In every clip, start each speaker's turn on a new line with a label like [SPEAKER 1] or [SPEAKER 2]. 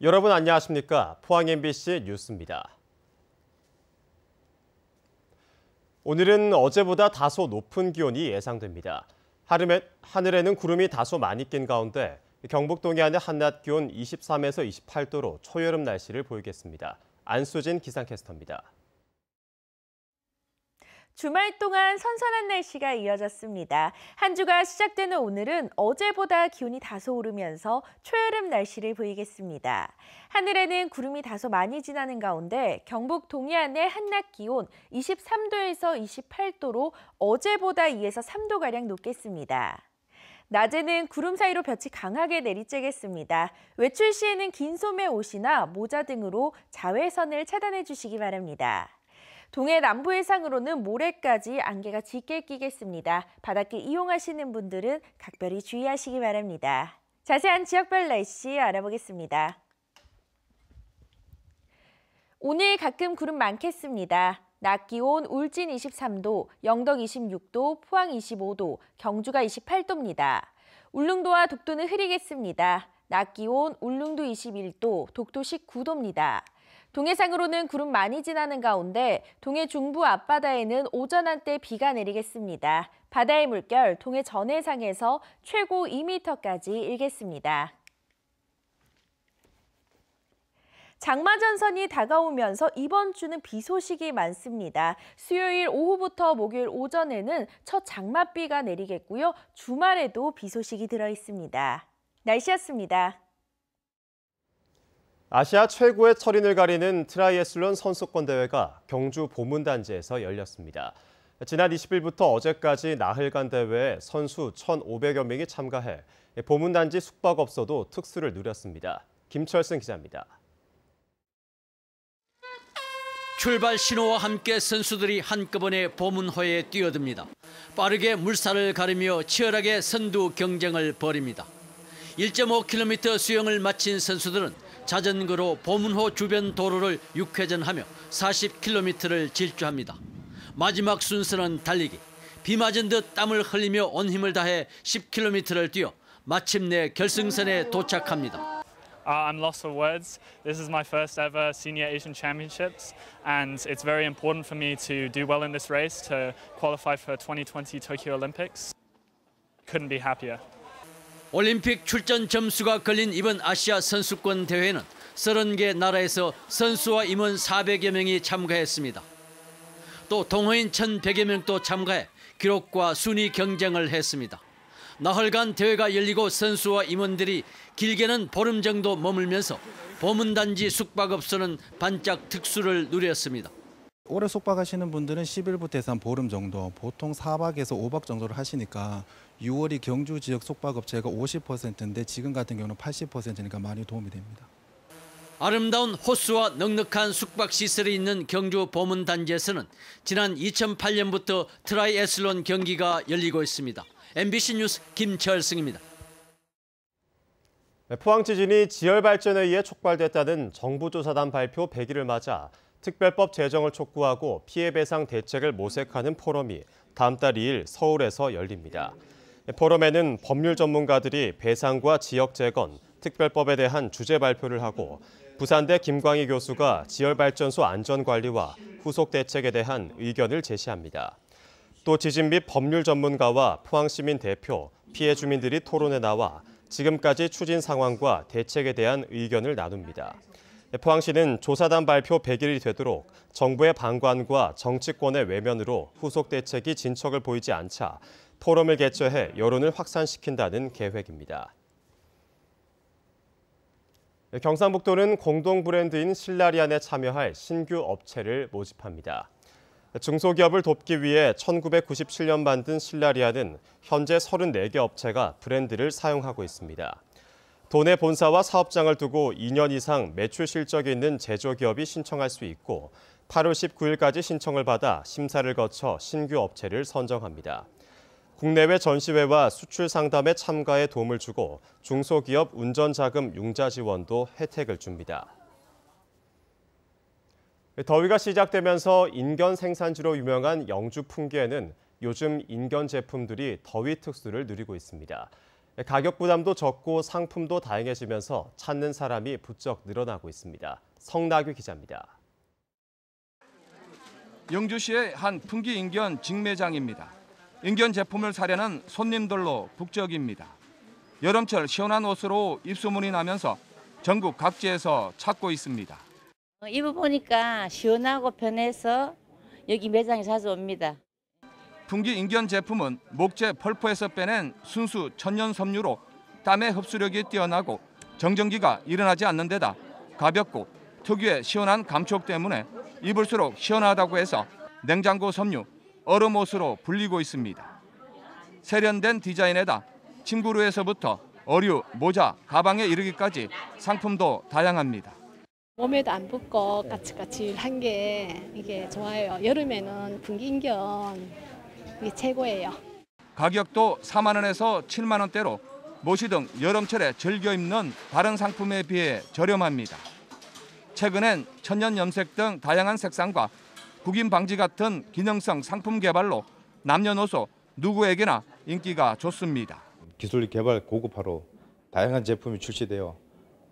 [SPEAKER 1] 여러분 안녕하십니까? 포항 MBC 뉴스입니다. 오늘은 어제보다 다소 높은 기온이 예상됩니다. 하늘에는 구름이 다소 많이 낀 가운데 경북 동해안의 한낮 기온 23에서 28도로 초여름 날씨를 보이겠습니다. 안수진 기상캐스터입니다.
[SPEAKER 2] 주말 동안 선선한 날씨가 이어졌습니다. 한 주가 시작되는 오늘은 어제보다 기온이 다소 오르면서 초여름 날씨를 보이겠습니다. 하늘에는 구름이 다소 많이 지나는 가운데 경북 동해안의 한낮 기온 23도에서 28도로 어제보다 2에서 3도가량 높겠습니다. 낮에는 구름 사이로 볕이 강하게 내리쬐겠습니다. 외출 시에는 긴 소매 옷이나 모자 등으로 자외선을 차단해 주시기 바랍니다. 동해 남부 해상으로는 모레까지 안개가 짙게 끼겠습니다. 바닷길 이용하시는 분들은 각별히 주의하시기 바랍니다. 자세한 지역별 날씨 알아보겠습니다. 오늘 가끔 구름 많겠습니다. 낮 기온 울진 23도, 영덕 26도, 포항 25도, 경주가 28도입니다. 울릉도와 독도는 흐리겠습니다. 낮 기온 울릉도 21도, 독도 19도입니다. 동해상으로는 구름 많이 지나는 가운데 동해 중부 앞바다에는 오전 한때 비가 내리겠습니다. 바다의 물결 동해 전해상에서 최고 2m까지 일겠습니다. 장마전선이 다가오면서 이번 주는 비 소식이 많습니다. 수요일 오후부터 목요일 오전에는 첫 장맛비가 내리겠고요. 주말에도 비 소식이 들어있습니다. 날씨였습니다.
[SPEAKER 1] 아시아 최고의 철인을 가리는 트라이애슬론 선수권 대회가 경주 보문단지에서 열렸습니다. 지난 20일부터 어제까지 나흘간 대회에 선수 1,500여 명이 참가해 보문단지 숙박업소도 특수를 누렸습니다. 김철승 기자입니다.
[SPEAKER 3] 출발 신호와 함께 선수들이 한꺼번에 보문호에 뛰어듭니다. 빠르게 물살을 가르며 치열하게 선두 경쟁을 벌입니다. 1.5km 수영을 마친 선수들은 자전거로 보문호 주변 도로를 6회전하며 40km를 질주합니다. 마지막 순서는 달리기. 비 맞은 듯 땀을 흘리며 온 힘을 다해 10km를 뛰어 마침내 결승선에 도착합니다.
[SPEAKER 4] I'm lost for words. This is my first ever Senior Asian Championships, and it's very important for me to do well in this race to qualify for 2020 Tokyo Olympics. Couldn't be happier.
[SPEAKER 3] 올림픽 출전 점수가 걸린 이번 아시아 선수권 대회는 30개 나라에서 선수와 임원 400여 명이 참가했습니다. 또 동호인 1,100여 명도 참가해 기록과 순위 경쟁을 했습니다. 나흘간 대회가 열리고 선수와 임원들이 길게는 보름 정도 머물면서 보문단지 숙박업소는 반짝 특수를 누렸습니다.
[SPEAKER 5] 오래 숙박하시는 분들은 10일부터 해서 한 보름 정도, 보통 4박에서 5박 정도를 하시니까 6월이 경주 지역 숙박업체가 50%인데 지금 같은 경우는 80%니까 많이 도움이 됩니다.
[SPEAKER 3] 아름다운 호수와 넉넉한 숙박시설이 있는 경주 보문단지에서는 지난 2008년부터 트라이애슬론 경기가 열리고 있습니다. MBC 뉴스 김철승입니다.
[SPEAKER 1] 포항 지진이 지열발전에 의해 촉발됐다는 정부조사단 발표 100일을 맞아 특별법 제정을 촉구하고 피해 배상 대책을 모색하는 포럼이 다음 달 2일 서울에서 열립니다. 포럼에는 법률 전문가들이 배상과 지역 재건, 특별법에 대한 주제 발표를 하고 부산대 김광희 교수가 지열발전소 안전관리와 후속 대책에 대한 의견을 제시합니다. 또 지진 및 법률 전문가와 포항시민 대표, 피해 주민들이 토론에 나와 지금까지 추진 상황과 대책에 대한 의견을 나눕니다. 포항시는 조사단 발표 100일이 되도록 정부의 방관과 정치권의 외면으로 후속 대책이 진척을 보이지 않자 포럼을 개최해 여론을 확산시킨다는 계획입니다. 경상북도는 공동 브랜드인 실라리안에 참여할 신규 업체를 모집합니다. 중소기업을 돕기 위해 1997년 만든 실라리안은 현재 34개 업체가 브랜드를 사용하고 있습니다. 도내 본사와 사업장을 두고 2년 이상 매출 실적이 있는 제조기업이 신청할 수 있고 8월 19일까지 신청을 받아 심사를 거쳐 신규 업체를 선정합니다. 국내외 전시회와 수출 상담에 참가에 도움을 주고 중소기업 운전자금 융자 지원도 혜택을 줍니다. 더위가 시작되면서 인견 생산지로 유명한 영주 풍계에는 요즘 인견 제품들이 더위 특수를 누리고 있습니다. 가격 부담도 적고 상품도 다양해지면서 찾는 사람이 부쩍 늘어나고 있습니다. 성나규 기자입니다.
[SPEAKER 6] 영주시의 한 풍기 인견 직매장입니다. 인견 제품을 사려는 손님들로 북적입니다. 여름철 시원한 옷으로 입소문이 나면서 전국 각지에서 찾고 있습니다.
[SPEAKER 7] 입어보니까 시원하고 편해서 여기 매장에 자주 옵니다.
[SPEAKER 6] 풍기 인견 제품은 목재 펄프에서 빼낸 순수 천연 섬유로 땀의 흡수력이 뛰어나고 정전기가 일어나지 않는 데다 가볍고 특유의 시원한 감촉 때문에 입을수록 시원하다고 해서 냉장고 섬유, 얼음 옷으로 불리고 있습니다. 세련된 디자인에다 침구류에서부터 어류, 모자, 가방에 이르기까지 상품도 다양합니다.
[SPEAKER 8] 몸에도 안 붙고 까칠까칠한 게 이게 좋아요. 여름에는 풍기 인견 이게 최고예요.
[SPEAKER 6] 가격도 4만 원에서 7만 원대로 모시 등 여름철에 즐겨 입는 다른 상품에 비해 저렴합니다. 최근엔 천연 염색 등 다양한 색상과 구김 방지 같은 기능성 상품 개발로 남녀노소 누구에게나 인기가 좋습니다.
[SPEAKER 9] 기술 개발 고급화로 다양한 제품이 출시되어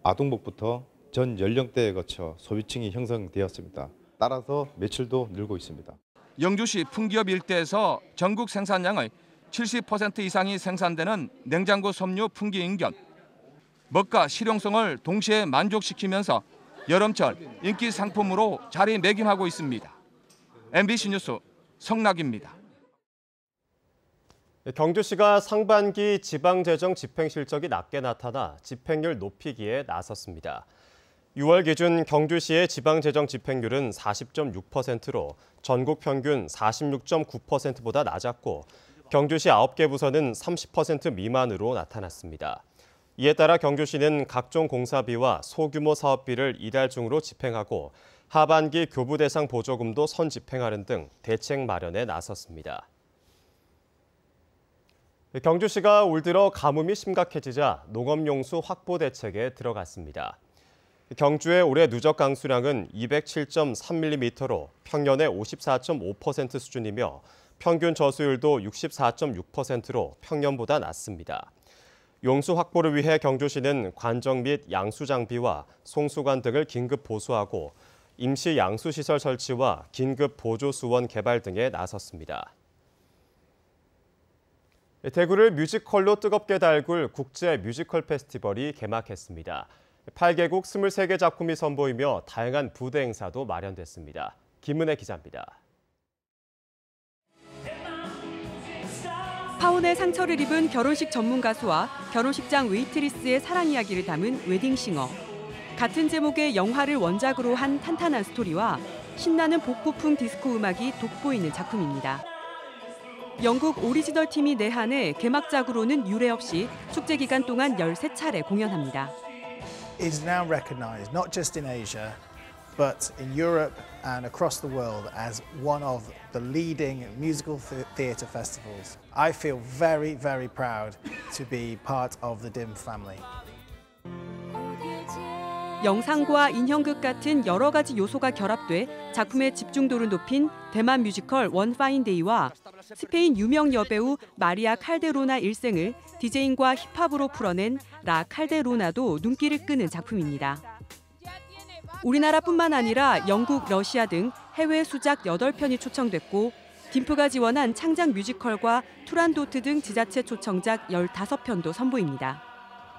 [SPEAKER 9] 아동복부터 전 연령대에 거쳐 소비층이 형성되었습니다. 따라서 매출도 늘고 있습니다.
[SPEAKER 6] 영주시 풍기업 일대에서 전국 생산량의 70% 이상이 생산되는 냉장고 섬유 풍기 인견. 먹과 실용성을 동시에 만족시키면서 여름철 인기 상품으로 자리매김하고 있습니다. MBC 뉴스 성낙입니다.
[SPEAKER 1] 경주시가 상반기 지방재정 집행 실적이 낮게 나타나 집행률 높이기에 나섰습니다. 6월 기준 경주시의 지방재정 집행률은 40.6%로 전국 평균 46.9%보다 낮았고 경주시 9개 부서는 30% 미만으로 나타났습니다. 이에 따라 경주시는 각종 공사비와 소규모 사업비를 이달 중으로 집행하고 하반기 교부 대상 보조금도 선집행하는 등 대책 마련에 나섰습니다. 경주시가 올 들어 가뭄이 심각해지자 농업용수 확보 대책에 들어갔습니다. 경주의 올해 누적 강수량은 207.3mm로 평년의 54.5% 수준이며 평균 저수율도 64.6%로 평년보다 낮습니다. 용수 확보를 위해 경주시는 관정 및 양수 장비와 송수관 등을 긴급 보수하고 임시 양수시설 설치와 긴급 보조 수원 개발 등에 나섰습니다. 대구를 뮤지컬로 뜨겁게 달굴 국제 뮤지컬 페스티벌이 개막했습니다. 8개국 23개 작품이 선보이며 다양한 부대 행사도 마련됐습니다. 김은혜 기자입니다.
[SPEAKER 10] 파혼의 상처를 입은 결혼식 전문 가수와 결혼식장 웨이트리스의 사랑 이야기를 담은 웨딩싱어. 같은 제목의 영화를 원작으로 한 탄탄한 스토리와 신나는 복고풍 디스코 음악이 돋보이는 작품입니다. 영국 오리지널 팀이 내한해 개막작으로는 유례 없이 축제 기간 동안 13차례 공연합니다.
[SPEAKER 11] Is now recognized not just in Asia, but in Europe and across the world as one of the leading musical theatre festivals. I feel very, very proud to be part of the DIM family.
[SPEAKER 10] 영상과 인형극 같은 여러 가지 요소가 결합돼 작품의 집중도를 높인 대만 뮤지컬 원 파인 데이와 스페인 유명 여배우 마리아 칼데로나 일생을 디제잉과 힙합으로 풀어낸 라 칼데로나도 눈길을 끄는 작품입니다. 우리나라뿐만 아니라 영국, 러시아 등 해외 수작 8편이 초청됐고 딤프가 지원한 창작 뮤지컬과 투란도트 등 지자체 초청작 15편도 선보입니다.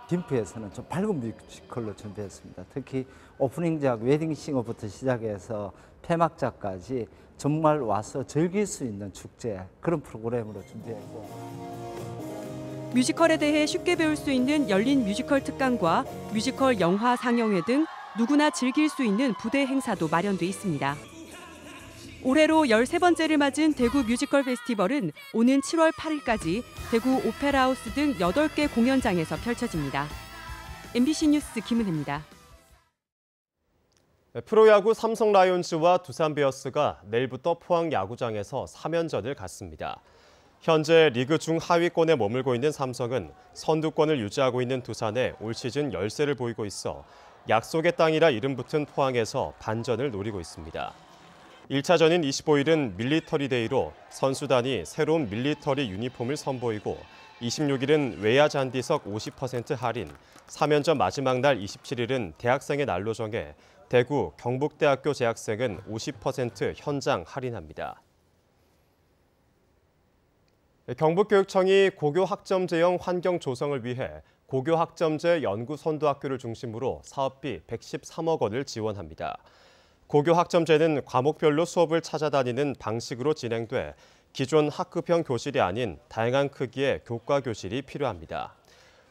[SPEAKER 12] 딤프에서는 좀 밝은 뮤지컬로 준비했습니다. 특히 오프닝작 웨딩싱어부터 시작해서 폐막작까지 정말 와서 즐길 수 있는 축제 그런 프로그램으로 준비했고.
[SPEAKER 10] 뮤지컬에 대해 쉽게 배울 수 있는 열린 뮤지컬 특강과 뮤지컬 영화 상영회 등 누구나 즐길 수 있는 부대 행사도 마련돼 있습니다. 올해로 13번째를 맞은 대구 뮤지컬 페스티벌은 오는 7월 8일까지 대구 오페라하우스 등 8개 공연장에서 펼쳐집니다. MBC 뉴스 김은혜입니다.
[SPEAKER 1] 프로야구 삼성 라이온즈와 두산 베어스가 내일부터 포항 야구장에서 3연전을 갖습니다. 현재 리그 중하위권에 머물고 있는 삼성은 선두권을 유지하고 있는 두산에 올 시즌 열세를 보이고 있어 약속의 땅이라 이름 붙은 포항에서 반전을 노리고 있습니다. 1차전인 25일은 밀리터리 데이로 선수단이 새로운 밀리터리 유니폼을 선보이고 26일은 외야 잔디석 50% 할인, 4면접 마지막 날 27일은 대학생의 날로 정해 대구 경북대학교 재학생은 50% 현장 할인합니다. 경북교육청이 고교 학점제형 환경 조성을 위해 고교 학점제 연구 선도학교를 중심으로 사업비 113억 원을 지원합니다. 고교 학점제는 과목별로 수업을 찾아다니는 방식으로 진행돼 기존 학급형 교실이 아닌 다양한 크기의 교과 교실이 필요합니다.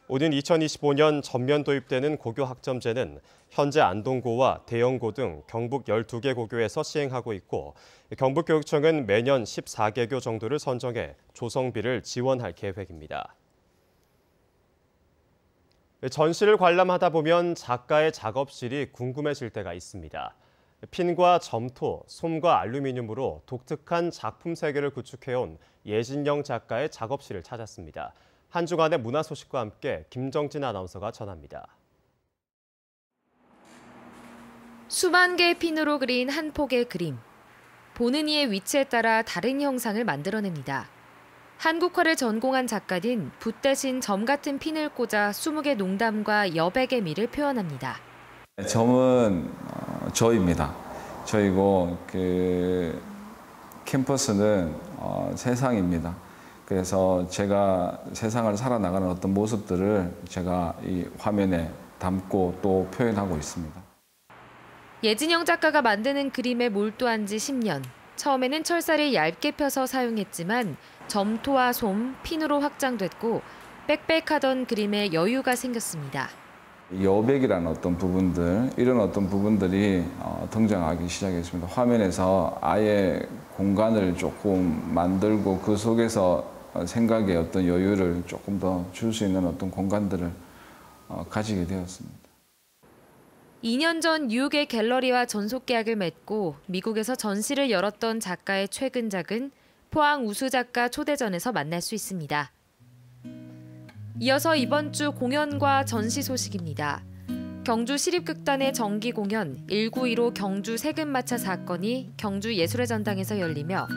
[SPEAKER 1] 오는 2025년 전면 도입되는 고교 학점제는 현재 안동고와 대영고 등 경북 12개 고교에서 시행하고 있고 경북교육청은 매년 14개교 정도를 선정해 조성비를 지원할 계획입니다. 전시를 관람하다 보면 작가의 작업실이 궁금해질 때가 있습니다. 핀과 점토, 솜과 알루미늄으로 독특한 작품 세계를 구축해온 예진영 작가의 작업실을 찾았습니다. 한 주간의 문화 소식과 함께 김정진 아나운서가 전합니다.
[SPEAKER 13] 수만 개의 핀으로 그린 한 폭의 그림. 보는 이의 위치에 따라 다른 형상을 만들어냅니다. 한국화를 전공한 작가는 붓 대신 점 같은 핀을 꽂아 20개 농담과 여백의 미를 표현합니다.
[SPEAKER 14] 점은 저입니다. 저이고 캠퍼스는 세상입니다. 그래서 제가 세상을 살아나가는 어떤 모습들을 제가 이 화면에 담고 또 표현하고 있습니다.
[SPEAKER 13] 예진영 작가가 만드는 그림에 몰두한 지 10년. 처음에는 철사를 얇게 펴서 사용했지만 점토와 솜, 핀으로 확장됐고 빽빽하던 그림에 여유가 생겼습니다.
[SPEAKER 14] 여백이라는 어떤 부분들, 이런 어떤 부분들이 등장하기 시작했습니다. 화면에서 아예 공간을 조금 만들고 그 속에서 생각의 어떤 여유를 조금 더 줄 수 있는 어떤 공간들을 가지게 되었습니다.
[SPEAKER 13] 2년 전 뉴욕의 갤러리와 전속 계약을 맺고 미국에서 전시를 열었던 작가의 최근작은 포항 우수작가 초대전에서 만날 수 있습니다. 이어서 이번 주 공연과 전시 소식입니다. 경주시립극단의 정기 공연 1915 경주 세금마차 사건이 경주예술의 전당에서 열리며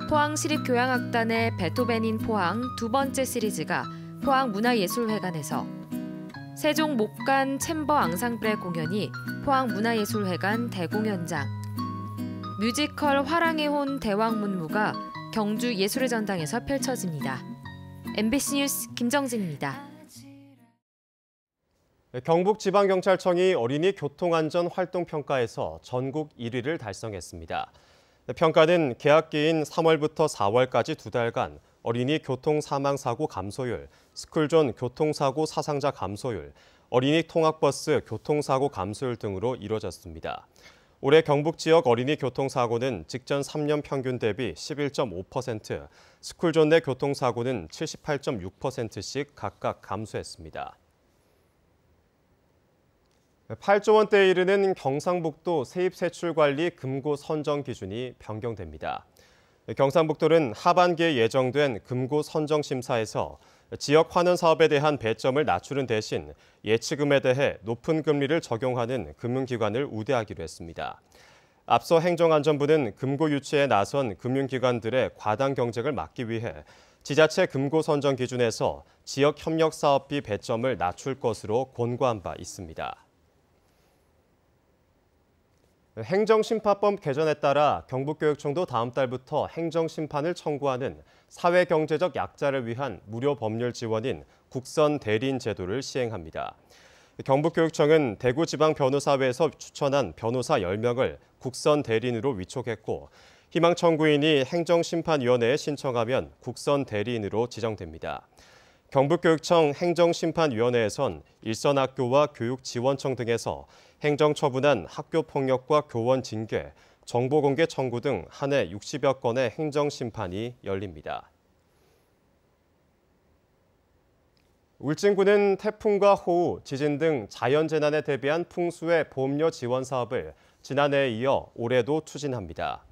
[SPEAKER 13] 포항시립교향악단의 베토벤인 포항 두 번째 시리즈가 포항문화예술회관에서 세종 목간 챔버 앙상블의 공연이 포항문화예술회관 대공연장, 뮤지컬 화랑의 혼 대왕문무가 경주예술의 전당에서 펼쳐집니다. MBC 뉴스 김정진입니다.
[SPEAKER 1] 경북지방경찰청이 어린이 교통안전 활동평가에서 전국 1위를 달성했습니다. 평가는 개학기인 3월부터 4월까지 2달간 어린이 교통사망사고 감소율, 스쿨존 교통사고 사상자 감소율, 어린이 통학버스 교통사고 감소율 등으로 이뤄졌습니다. 올해 경북 지역 어린이 교통사고는 직전 3년 평균 대비 11.5%, 스쿨존 내 교통사고는 78.6%씩 각각 감소했습니다. 8조 원대에 이르는 경상북도 세입세출관리 금고 선정 기준이 변경됩니다. 경상북도는 하반기에 예정된 금고 선정 심사에서 지역 환원 사업에 대한 배점을 낮추는 대신 예치금에 대해 높은 금리를 적용하는 금융기관을 우대하기로 했습니다. 앞서 행정안전부는 금고 유치에 나선 금융기관들의 과당 경쟁을 막기 위해 지자체 금고 선정 기준에서 지역 협력 사업비 배점을 낮출 것으로 권고한 바 있습니다. 행정심판법 개정에 따라 경북교육청도 다음 달부터 행정심판을 청구하는 사회경제적 약자를 위한 무료 법률 지원인 국선 대리인 제도를 시행합니다. 경북교육청은 대구지방변호사회에서 추천한 변호사 10명을 국선 대리인으로 위촉했고 희망청구인이 행정심판위원회에 신청하면 국선 대리인으로 지정됩니다. 경북교육청 행정심판위원회에선 일선학교와 교육지원청 등에서 행정처분한 학교폭력과 교원 징계, 정보공개 청구 등 한 해 60여 건의 행정심판이 열립니다. 울진군은 태풍과 호우, 지진 등 자연재난에 대비한 풍수의 보험료 지원 사업을 지난해에 이어 올해도 추진합니다.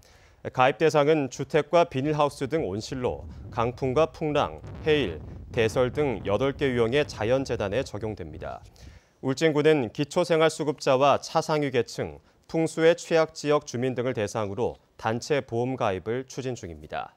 [SPEAKER 1] 가입 대상은 주택과 비닐하우스 등 온실로, 강풍과 풍랑, 해일, 대설 등 8개 유형의 자연재난에 적용됩니다. 울진군은 기초생활수급자와 차상위 계층, 풍수의 취약지역 주민 등을 대상으로 단체 보험 가입을 추진 중입니다.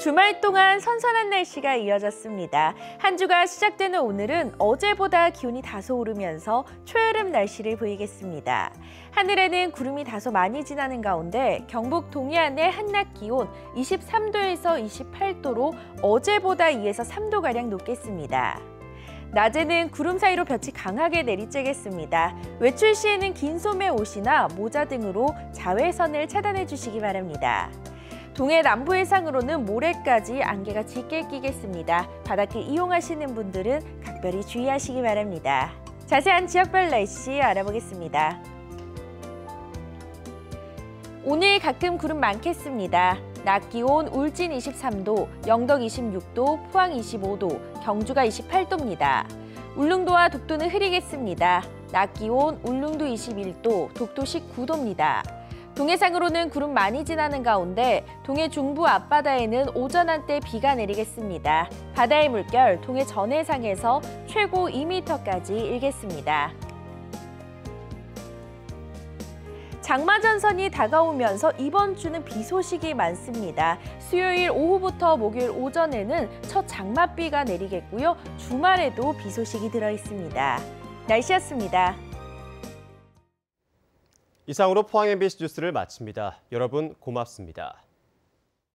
[SPEAKER 2] 주말 동안 선선한 날씨가 이어졌습니다. 한 주가 시작되는 오늘은 어제보다 기온이 다소 오르면서 초여름 날씨를 보이겠습니다. 하늘에는 구름이 다소 많이 지나는 가운데 경북 동해안의 한낮 기온 23도에서 28도로 어제보다 2에서 3도가량 높겠습니다. 낮에는 구름 사이로 볕이 강하게 내리쬐겠습니다. 외출 시에는 긴 소매 옷이나 모자 등으로 자외선을 차단해 주시기 바랍니다. 동해 남부 해상으로는 모레까지 안개가 짙게 끼겠습니다. 바닷길 이용하시는 분들은 각별히 주의하시기 바랍니다. 자세한 지역별 날씨 알아보겠습니다. 오늘 가끔 구름 많겠습니다. 낮 기온 울진 23도, 영덕 26도, 포항 25도, 경주가 28도입니다. 울릉도와 독도는 흐리겠습니다. 낮 기온 울릉도 21도, 독도 19도입니다. 동해상으로는 구름 많이 지나는 가운데 동해 중부 앞바다에는 오전 한때 비가 내리겠습니다. 바다의 물결 동해 전해상에서 최고 2m까지 일겠습니다. 장마전선이 다가오면서 이번 주는 비 소식이 많습니다. 수요일 오후부터 목요일 오전에는 첫 장맛비가 내리겠고요. 주말에도 비 소식이 들어 있습니다. 날씨였습니다.
[SPEAKER 1] 이상으로 포항 MBC 뉴스를 마칩니다. 여러분 고맙습니다.